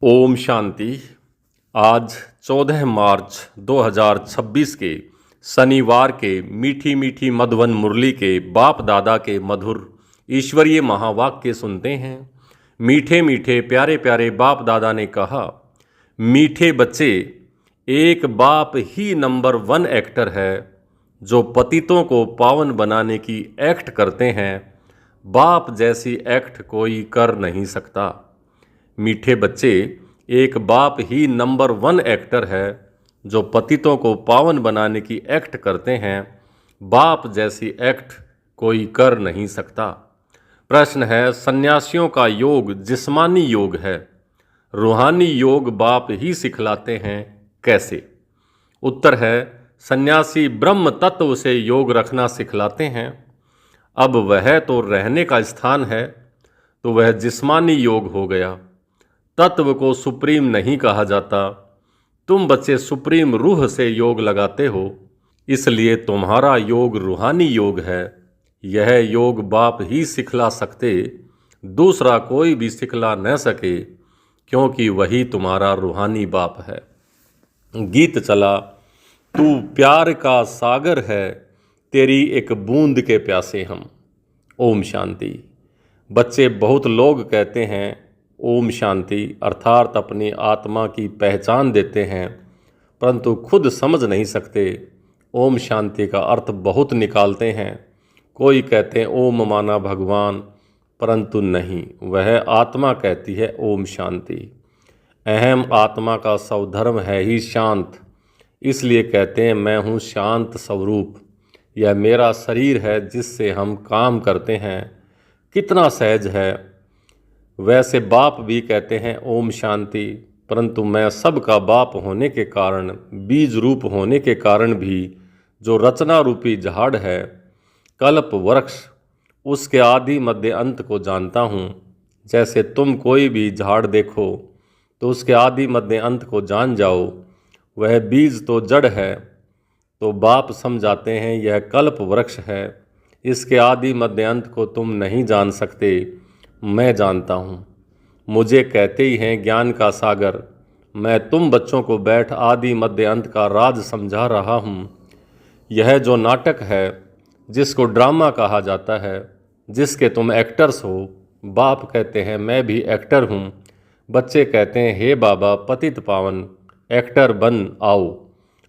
ओम शांति। आज 14 मार्च 2026 के शनिवार के मीठी मीठी मधुवन मुरली के बाप दादा के मधुर ईश्वरीय महावाक्य सुनते हैं। मीठे मीठे प्यारे प्यारे बाप दादा ने कहा, मीठे बच्चे, एक बाप ही नंबर 1 एक्टर है जो पतितों को पावन बनाने की एक्ट करते हैं। बाप जैसी एक्ट कोई कर नहीं सकता। मीठे बच्चे, एक बाप ही नंबर 1 एक्टर है जो पतितों को पावन बनाने की एक्ट करते हैं। बाप जैसी एक्ट कोई कर नहीं सकता। प्रश्न है, सन्यासियों का योग जिस्मानी योग है, रूहानी योग बाप ही सिखलाते हैं, कैसे? उत्तर है, सन्यासी ब्रह्म तत्व से योग रखना सिखलाते हैं। अब वह तो रहने का स्थान है, तो वह जिस्मानी योग हो गया। तत्व को सुप्रीम नहीं कहा जाता। तुम बच्चे सुप्रीम रूह से योग लगाते हो, इसलिए तुम्हारा योग रूहानी योग है। यह योग बाप ही सिखला सकते, दूसरा कोई भी सिखला न सके, क्योंकि वही तुम्हारा रूहानी बाप है। गीत चला, तू प्यार का सागर है, तेरी एक बूंद के प्यासे हम। ओम शांति। बच्चे, बहुत लोग कहते हैं ओम शांति अर्थात अपनी आत्मा की पहचान देते हैं, परंतु खुद समझ नहीं सकते। ओम शांति का अर्थ बहुत निकालते हैं। कोई कहते हैं ओम माना भगवान, परंतु नहीं, वह आत्मा कहती है ओम शांति। अहम आत्मा का स्वधर्म है ही शांत, इसलिए कहते हैं मैं हूँ शांत स्वरूप। यह मेरा शरीर है जिससे हम काम करते हैं। कितना सहज है। वैसे बाप भी कहते हैं ओम शांति, परंतु मैं सबका बाप होने के कारण, बीज रूप होने के कारण भी जो रचना रूपी झाड़ है, कल्प वृक्ष, उसके आदि मध्य अंत को जानता हूँ। जैसे तुम कोई भी झाड़ देखो तो उसके आदि मध्य अंत को जान जाओ। वह बीज तो जड़ है, तो बाप समझाते हैं यह कल्प वृक्ष है। इसके आदि मध्य अंत को तुम नहीं जान सकते, मैं जानता हूँ। मुझे कहते ही हैं ज्ञान का सागर। मैं तुम बच्चों को बैठ आदि मध्य अंत का राज समझा रहा हूँ। यह जो नाटक है, जिसको ड्रामा कहा जाता है, जिसके तुम एक्टर्स हो, बाप कहते हैं मैं भी एक्टर हूँ। बच्चे कहते हैं हे बाबा पतित पावन, एक्टर बन आओ,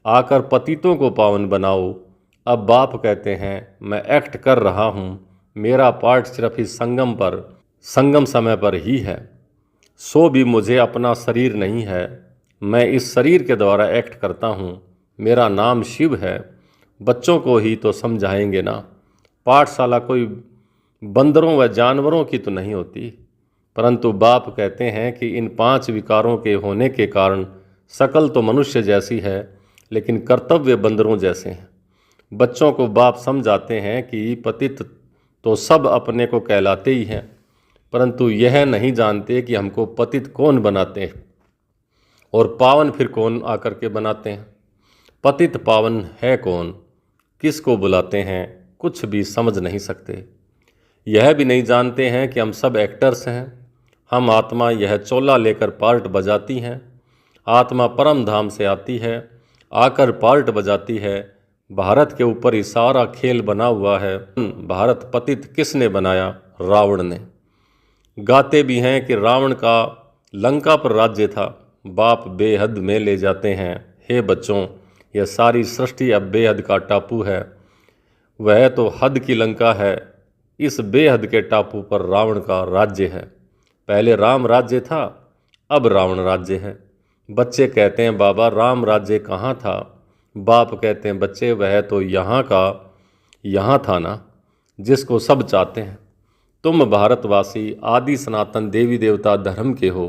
आकर पतितों को पावन बनाओ। अब बाप कहते हैं मैं एक्ट कर रहा हूँ, मेरा पार्ट सिर्फ इस संगम समय पर ही है। सो भी मुझे अपना शरीर नहीं है, मैं इस शरीर के द्वारा एक्ट करता हूँ। मेरा नाम शिव है। बच्चों को ही तो समझाएंगे ना। पाठशाला कोई बंदरों व जानवरों की तो नहीं होती, परंतु बाप कहते हैं कि इन 5 विकारों के होने के कारण शकल तो मनुष्य जैसी है, लेकिन कर्तव्य बंदरों जैसे हैं। बच्चों को बाप समझाते हैं कि पतित तो सब अपने को कहलाते ही हैं, परंतु यह नहीं जानते कि हमको पतित कौन बनाते हैं और पावन फिर कौन आकर के बनाते हैं। पतित पावन है कौन, किसको बुलाते हैं, कुछ भी समझ नहीं सकते। यह भी नहीं जानते हैं कि हम सब एक्टर्स हैं। हम आत्मा यह चोला लेकर पार्ट बजाती हैं। आत्मा परम धाम से आती है, आकर पार्ट बजाती है। भारत के ऊपर ही सारा खेल बना हुआ है। भारत पतित किसने बनाया? रावण ने। गाते भी हैं कि रावण का लंका पर राज्य था। बाप बेहद में ले जाते हैं, हे बच्चों, यह सारी सृष्टि अब बेहद का टापू है। वह तो हद की लंका है, इस बेहद के टापू पर रावण का राज्य है। पहले राम राज्य था, अब रावण राज्य है। बच्चे कहते हैं बाबा राम राज्य कहाँ था? बाप कहते हैं बच्चे वह तो यहाँ था ना, जिसको सब चाहते हैं। तुम भारतवासी आदि सनातन देवी देवता धर्म के हो,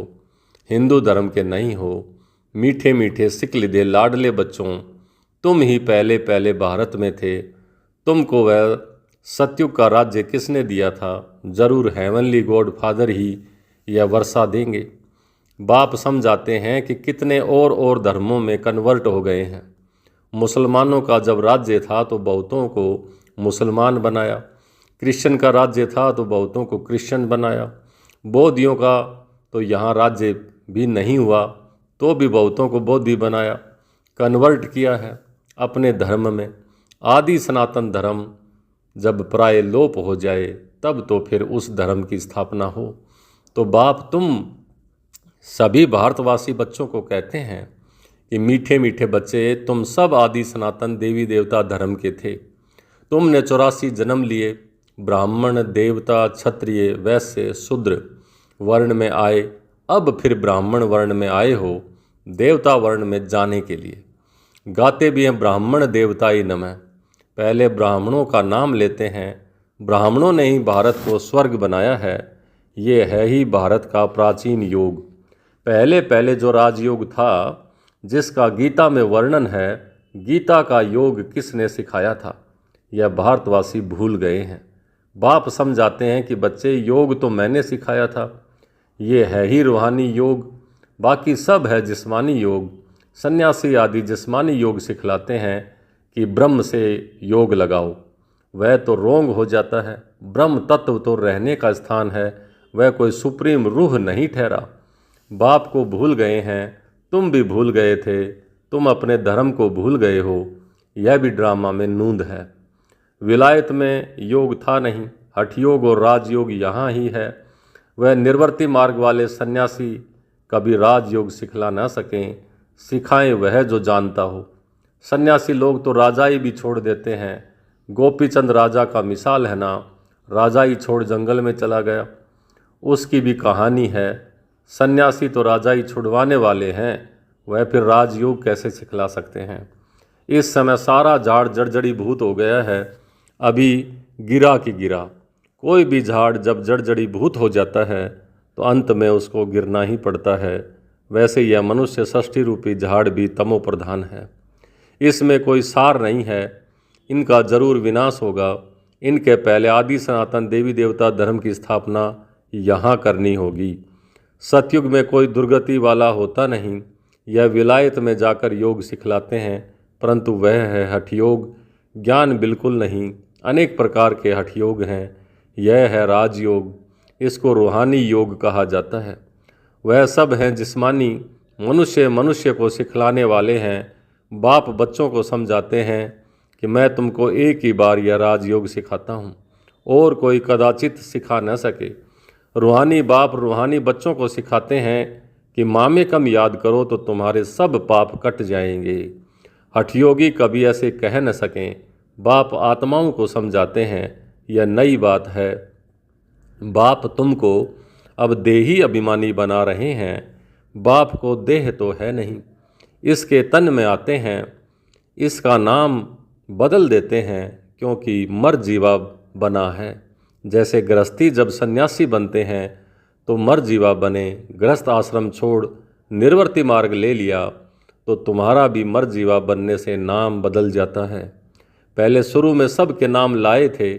हिंदू धर्म के नहीं हो। मीठे मीठे सिकलिदे लाडले बच्चों, तुम ही पहले पहले भारत में थे। तुमको वह सतयुग का राज्य किसने दिया था? जरूर हेवनली गॉड फादर ही यह वर्षा देंगे। बाप समझाते हैं कि कितने और धर्मों में कन्वर्ट हो गए हैं। मुसलमानों का जब राज्य था तो बहुतों को मुसलमान बनाया। क्रिश्चियन का राज्य था तो बहुतों को क्रिश्चियन बनाया। बौद्धियों का तो यहाँ राज्य भी नहीं हुआ तो भी बहुतों को बौद्धि बनाया, कन्वर्ट किया है अपने धर्म में। आदि सनातन धर्म जब प्राय लोप हो जाए तब तो फिर उस धर्म की स्थापना हो। तो बाप तुम सभी भारतवासी बच्चों को कहते हैं कि मीठे मीठे बच्चे, तुम सब आदि सनातन देवी देवता धर्म के थे। तुमने 84 जन्म लिए, ब्राह्मण, देवता, क्षत्रिय, वैश्य, शूद्र वर्ण में आए। अब फिर ब्राह्मण वर्ण में आए हो देवता वर्ण में जाने के लिए। गाते भी हैं ब्राह्मण देवताय नमः। पहले ब्राह्मणों का नाम लेते हैं। ब्राह्मणों ने ही भारत को स्वर्ग बनाया है। ये है ही भारत का प्राचीन योग। पहले पहले जो राजयोग था जिसका गीता में वर्णन है, गीता का योग किसने सिखाया था यह भारतवासी भूल गए हैं। बाप समझाते हैं कि बच्चे, योग तो मैंने सिखाया था, ये है ही रूहानी योग, बाकी सब है जिस्मानी योग। सन्यासी आदि जिस्मानी योग सिखलाते हैं कि ब्रह्म से योग लगाओ, वह तो रोंग हो जाता है। ब्रह्म तत्व तो रहने का स्थान है, वह कोई सुप्रीम रूह नहीं ठहरा। बाप को भूल गए हैं, तुम भी भूल गए थे, तुम अपने धर्म को भूल गए हो। यह भी ड्रामा में नूंद है। विलायत में योग था नहीं, हठयोग और राजयोग यहाँ ही है। वह निर्वर्ती मार्ग वाले सन्यासी कभी राजयोग सिखला ना सकें, सिखाएं वह जो जानता हो। सन्यासी लोग तो राजाई भी छोड़ देते हैं। गोपीचंद राजा का मिसाल है ना, राजाई छोड़ जंगल में चला गया, उसकी भी कहानी है। सन्यासी तो राजाई छुड़वाने वाले हैं, वह फिर राजयोग कैसे सिखला सकते हैं। इस समय सारा झाड़ जड़जड़ी भूत हो गया है, अभी गिरा की गिरा। कोई भी झाड़ जब जड़जड़ी भूत हो जाता है तो अंत में उसको गिरना ही पड़ता है। वैसे यह मनुष्य षष्ठी रूपी झाड़ भी तमो प्रधान है। इसमें कोई सार नहीं है, इनका जरूर विनाश होगा। इनके पहले आदि सनातन देवी देवता धर्म की स्थापना यहाँ करनी होगी। सतयुग में कोई दुर्गति वाला होता नहीं। यह विलायत में जाकर योग सिखलाते हैं, परंतु वह है हठयोग। ज्ञान बिल्कुल नहीं, अनेक प्रकार के हठयोग हैं। यह है राजयोग, इसको रूहानी योग कहा जाता है। वह सब हैं जिस्मानी, मनुष्य को सिखलाने वाले हैं। बाप बच्चों को समझाते हैं कि मैं तुमको एक ही बार यह राजयोग सिखाता हूँ, और कोई कदाचित सिखा न सके। रूहानी बाप रूहानी बच्चों को सिखाते हैं कि मामे कम याद करो तो तुम्हारे सब पाप कट जाएंगे। हठयोगी कभी ऐसे कह न सकें। बाप आत्माओं को समझाते हैं, यह नई बात है। बाप तुमको अब देही अभिमानी बना रहे हैं। बाप को देह तो है नहीं, इसके तन में आते हैं, इसका नाम बदल देते हैं क्योंकि मर जीवा बना है। जैसे गृहस्थी जब सन्यासी बनते हैं तो मर जीवा बने, गृहस्थ आश्रम छोड़ निर्वर्ती मार्ग ले लिया तो तुम्हारा भी मर जीवा बनने से नाम बदल जाता है। पहले शुरू में सब के नाम लाए थे,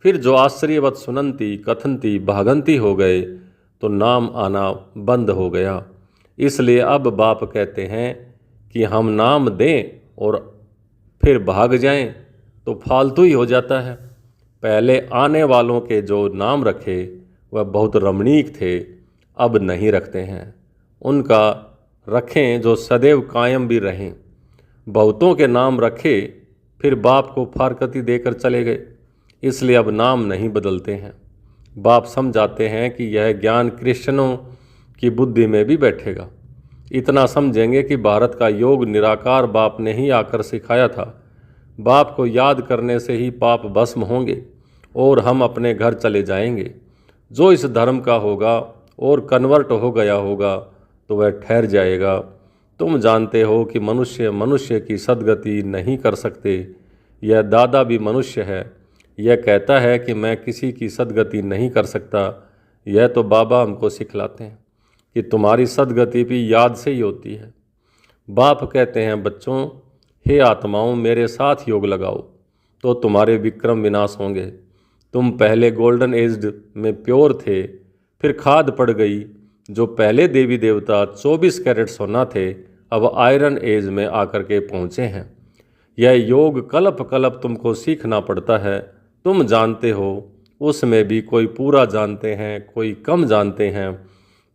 फिर जो आश्चर्यवत सुनंती कथनती भागंती हो गए तो नाम आना बंद हो गया। इसलिए अब बाप कहते हैं कि हम नाम दें और फिर भाग जाएं तो फालतू ही हो जाता है। पहले आने वालों के जो नाम रखे वह बहुत रमणीक थे, अब नहीं रखते हैं। उनका रखें जो सदैव कायम भी रहें। बहुतों के नाम रखे, फिर बाप को फारकती देकर चले गए, इसलिए अब नाम नहीं बदलते हैं। बाप समझाते हैं कि यह ज्ञान क्रिश्चियनों की बुद्धि में भी बैठेगा। इतना समझेंगे कि भारत का योग निराकार बाप ने ही आकर सिखाया था। बाप को याद करने से ही पाप भस्म होंगे और हम अपने घर चले जाएंगे। जो इस धर्म का होगा और कन्वर्ट हो गया होगा तो वह ठहर जाएगा। तुम जानते हो कि मनुष्य की सद्गति नहीं कर सकते। यह दादा भी मनुष्य है, यह कहता है कि मैं किसी की सद्गति नहीं कर सकता। यह तो बाबा हमको सिखलाते हैं कि तुम्हारी सद्गति भी याद से ही होती है। बाप कहते हैं बच्चों, हे आत्माओं, मेरे साथ योग लगाओ तो तुम्हारे विक्रम विनाश होंगे। तुम पहले गोल्डन एज में प्योर थे, फिर खाद पड़ गई। जो पहले देवी देवता 24 कैरेट सोना थे, अब आयरन एज में आकर के पहुँचे हैं। यह योग कलप कलप तुमको सीखना पड़ता है। तुम जानते हो, उसमें भी कोई पूरा जानते हैं, कोई कम जानते हैं।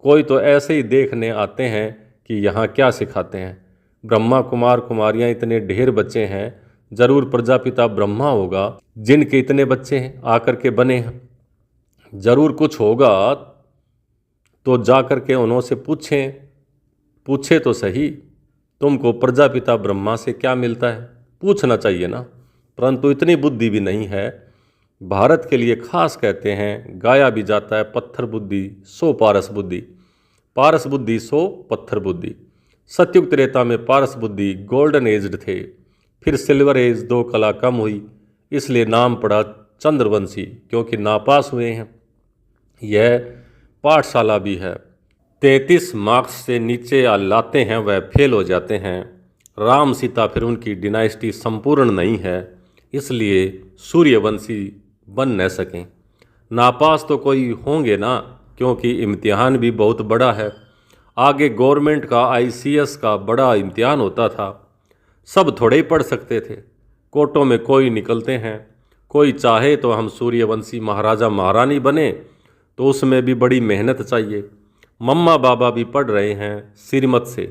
कोई तो ऐसे ही देखने आते हैं कि यहाँ क्या सिखाते हैं। ब्रह्मा कुमार कुमारियाँ इतने ढेर बच्चे हैं, जरूर प्रजापिता ब्रह्मा होगा जिनके इतने बच्चे हैं आकर के बने हैं। जरूर कुछ होगा तो जा कर के उन्होंने पूछे तो सही, तुमको प्रजापिता ब्रह्मा से क्या मिलता है, पूछना चाहिए ना। परंतु इतनी बुद्धि भी नहीं है। भारत के लिए खास कहते हैं, गाया भी जाता है, पत्थर बुद्धि सो पारस बुद्धि, पारस बुद्धि सो पत्थर बुद्धि। सतयुग त्रेता में पारस बुद्धि गोल्डन एज्ड थे, फिर सिल्वर एज 2 कला कम हुई, इसलिए नाम पड़ा चंद्रवंशी, क्योंकि नापास हुए हैं। यह पाठशाला भी है। 33 मार्क्स से नीचे लाते हैं वह फेल हो जाते हैं। राम सीता फिर उनकी डिनाइस्टी संपूर्ण नहीं है, इसलिए सूर्यवंशी बन न सकें। नापास तो कोई होंगे ना, क्योंकि इम्तिहान भी बहुत बड़ा है। आगे गवर्नमेंट का ICS का बड़ा इम्तिहान होता था, सब थोड़े ही पढ़ सकते थे। कोटों में कोई निकलते हैं, कोई चाहे तो हम सूर्यवंशी महाराजा महारानी बने, तो उसमें भी बड़ी मेहनत चाहिए। मम्मा बाबा भी पढ़ रहे हैं श्रीमत से,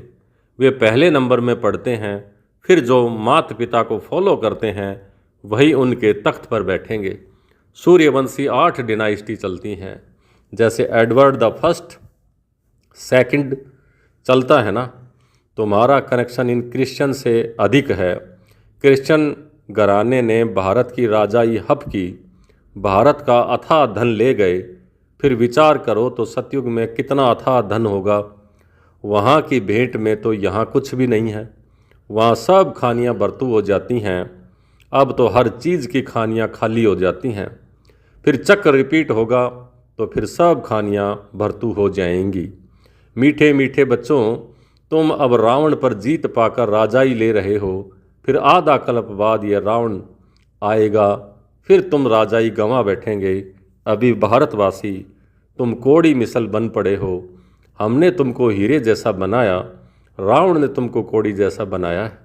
वे पहले नंबर में पढ़ते हैं, फिर जो माता पिता को फॉलो करते हैं वही उनके तख्त पर बैठेंगे। सूर्यवंशी 8 डिनाइस्टी चलती हैं, जैसे एडवर्ड द फर्स्ट सेकंड चलता है ना। तुम्हारा कनेक्शन इन क्रिश्चियन से अधिक है। क्रिश्चियन घराने ने भारत की राजाई हप की, भारत का अथाह धन ले गए। फिर विचार करो तो सतयुग में कितना अथाह धन होगा। वहाँ की भेंट में तो यहाँ कुछ भी नहीं है। वहाँ सब खानियाँ बरतू हो जाती हैं, अब तो हर चीज़ की खानियाँ खाली हो जाती हैं। फिर चक्र रिपीट होगा तो फिर सब खानियाँ भरतू हो जाएंगी। मीठे मीठे बच्चों, तुम अब रावण पर जीत पाकर राजाई ले रहे हो, फिर आधा कल्प बाद ये रावण आएगा, फिर तुम राजाई गंवा बैठेंगे। अभी भारतवासी तुम कोड़ी मिसल बन पड़े हो। हमने तुमको हीरे जैसा बनाया, रावण ने तुमको कोड़ी जैसा बनाया है।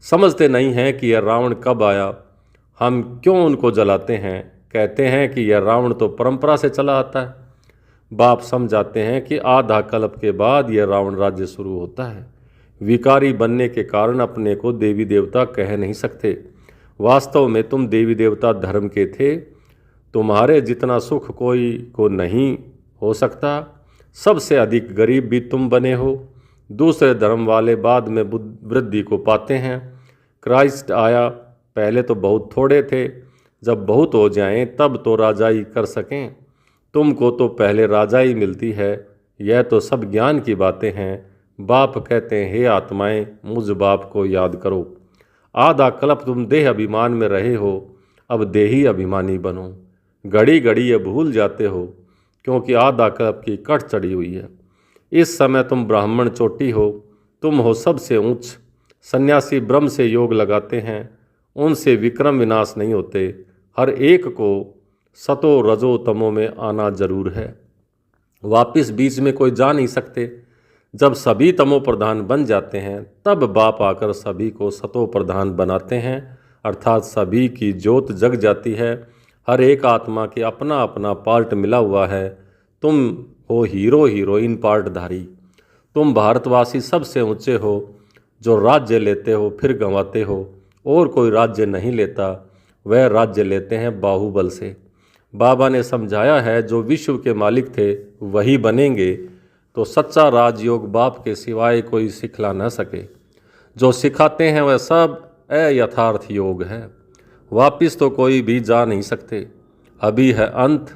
समझते नहीं हैं कि यह रावण कब आया, हम क्यों उनको जलाते हैं। कहते हैं कि यह रावण तो परंपरा से चला आता है। बाप समझाते हैं कि आधा कल्प के बाद यह रावण राज्य शुरू होता है। विकारी बनने के कारण अपने को देवी देवता कह नहीं सकते। वास्तव में तुम देवी देवता धर्म के थे। तुम्हारे जितना सुख कोई को नहीं हो सकता। सबसे अधिक गरीब भी तुम बने हो। दूसरे धर्म वाले बाद में वृद्धि को पाते हैं। क्राइस्ट आया, पहले तो बहुत थोड़े थे, जब बहुत हो जाएं तब तो राजाई कर सकें। तुमको तो पहले राजाई मिलती है। यह तो सब ज्ञान की बातें हैं। बाप कहते हैं, हे आत्माएं, मुझ बाप को याद करो। आधा कल्प तुम देह अभिमान में रहे हो, अब देही अभिमानी बनो। घड़ी घड़ी ये भूल जाते हो, क्योंकि आधा कल्प की कट चढ़ी हुई है। इस समय तुम ब्राह्मण चोटी हो, तुम हो सबसे ऊंच। सन्यासी ब्रह्म से योग लगाते हैं, उनसे विक्रम विनाश नहीं होते। हर एक को सतो रजो तमो में आना जरूर है। वापिस बीच में कोई जा नहीं सकते। जब सभी तमो प्रधान बन जाते हैं तब बाप आकर सभी को सतो प्रधान बनाते हैं, अर्थात सभी की ज्योत जग जाती है। हर एक आत्मा के अपना अपना पार्ट मिला हुआ है। तुम हो हीरो हीरोइन पार्टधारी। तुम भारतवासी सबसे ऊंचे हो, जो राज्य लेते हो फिर गंवाते हो। और कोई राज्य नहीं लेता, वह राज्य लेते हैं बाहुबल से। बाबा ने समझाया है, जो विश्व के मालिक थे वही बनेंगे। तो सच्चा राजयोग बाप के सिवाय कोई सिखला न सके। जो सिखाते हैं वह सब अयथार्थ योग है। वापिस तो कोई भी जा नहीं सकते। अभी है अंत,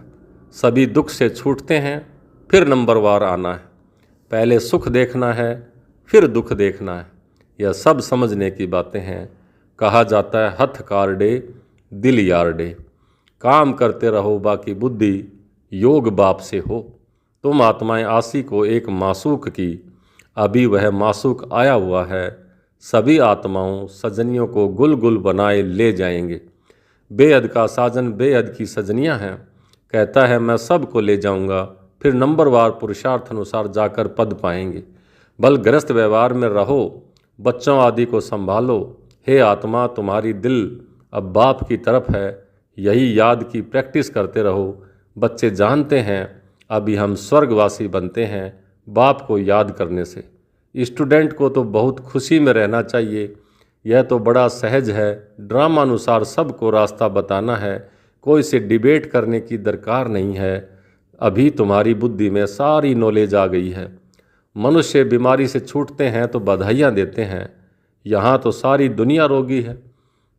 सभी दुख से छूटते हैं, फिर नंबरवार आना है। पहले सुख देखना है, फिर दुख देखना है। यह सब समझने की बातें हैं। कहा जाता है, हथ कारडे दिल यारडे। काम करते रहो, बाकी बुद्धि योग बाप से हो। तुम आत्माएं आसी को एक मासूक की, अभी वह मासूक आया हुआ है। सभी आत्माओं सजनियों को गुल गुल बनाए ले जाएंगे। बेअद का साजन बेअद की सजनियां हैं। कहता है, मैं सबको ले जाऊंगा, फिर नंबरवार पुरुषार्थ अनुसार जाकर पद पाएंगे। बल गृहस्थ व्यवहार में रहो, बच्चों आदि को संभालो। हे आत्मा, तुम्हारी दिल अब बाप की तरफ है, यही याद की प्रैक्टिस करते रहो। बच्चे जानते हैं अभी हम स्वर्गवासी बनते हैं, बाप को याद करने से। स्टूडेंट को तो बहुत खुशी में रहना चाहिए, यह तो बड़ा सहज है। ड्रामानुसार सबको रास्ता बताना है, कोई से डिबेट करने की दरकार नहीं है। अभी तुम्हारी बुद्धि में सारी नॉलेज आ गई है। मनुष्य बीमारी से छूटते हैं तो बधाइयाँ देते हैं, यहाँ तो सारी दुनिया रोगी है।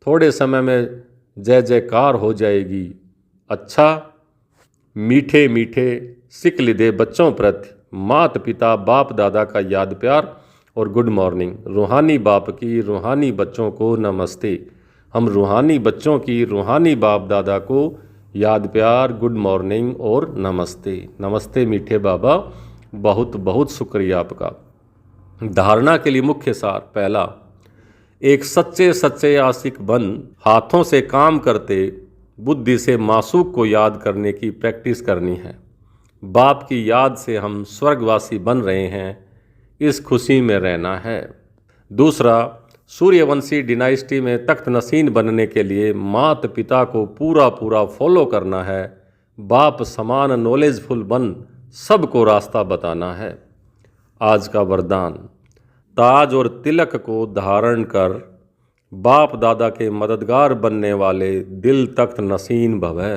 थोड़े समय में जय जयकार हो जाएगी। अच्छा, मीठे मीठे शिकल दे बच्चों प्रति मात पिता बाप दादा का याद प्यार और गुड मॉर्निंग। रूहानी बाप की रूहानी बच्चों को नमस्ते। हम रूहानी बच्चों की रूहानी बाप दादा को याद प्यार, गुड मॉर्निंग और नमस्ते। नमस्ते मीठे बाबा, बहुत बहुत शुक्रिया आपका। धारणा के लिए मुख्य सार। पहला, एक सच्चे सच्चे आशिक बन हाथों से काम करते बुद्धि से मासूक को याद करने की प्रैक्टिस करनी है। बाप की याद से हम स्वर्गवासी बन रहे हैं, इस खुशी में रहना है। दूसरा, सूर्यवंशी डिनाइस्टी में तख्त नसीन बनने के लिए माता पिता को पूरा पूरा फॉलो करना है। बाप समान नॉलेजफुल बन सबको रास्ता बताना है। आज का वरदान, ताज और तिलक को धारण कर बाप दादा के मददगार बनने वाले दिल तख्त नसीन भवै।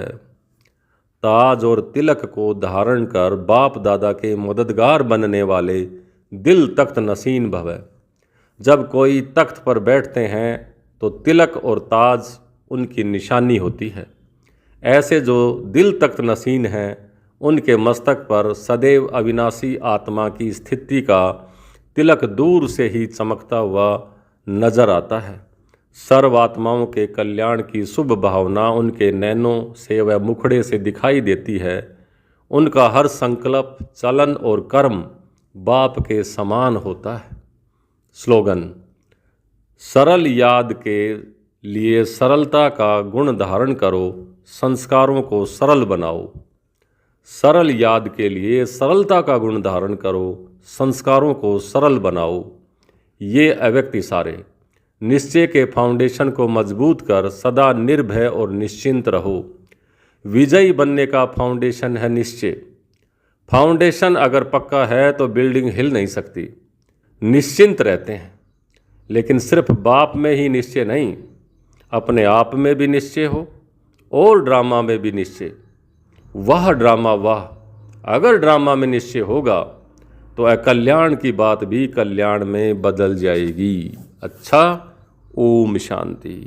ताज और तिलक को धारण कर बाप दादा के मददगार बनने वाले दिल तख्त नसीन भवै। जब कोई तख्त पर बैठते हैं तो तिलक और ताज उनकी निशानी होती है। ऐसे जो दिल तख्त नसीन हैं उनके मस्तक पर सदैव अविनाशी आत्मा की स्थिति का तिलक दूर से ही चमकता हुआ नजर आता है। सर्व आत्माओं के कल्याण की शुभ भावना उनके नैनों से व मुखड़े से दिखाई देती है। उनका हर संकल्प, चलन और कर्म बाप के समान होता है। स्लोगन, सरल याद के लिए सरलता का गुण धारण करो, संस्कारों को सरल बनाओ। सरल याद के लिए सरलता का गुण धारण करो, संस्कारों को सरल बनाओ। ये अव्यक्त इशारे निश्चय के फाउंडेशन को मजबूत कर सदा निर्भय और निश्चिंत रहो। विजयी बनने का फाउंडेशन है निश्चय। फाउंडेशन अगर पक्का है तो बिल्डिंग हिल नहीं सकती। निश्चिंत रहते हैं, लेकिन सिर्फ बाप में ही निश्चय नहीं, अपने आप में भी निश्चय हो और ड्रामा में भी निश्चय। वह ड्रामा वाह, अगर ड्रामा में निश्चय होगा तो अकल्याण की बात भी कल्याण में बदल जाएगी। अच्छा, ओम शांति।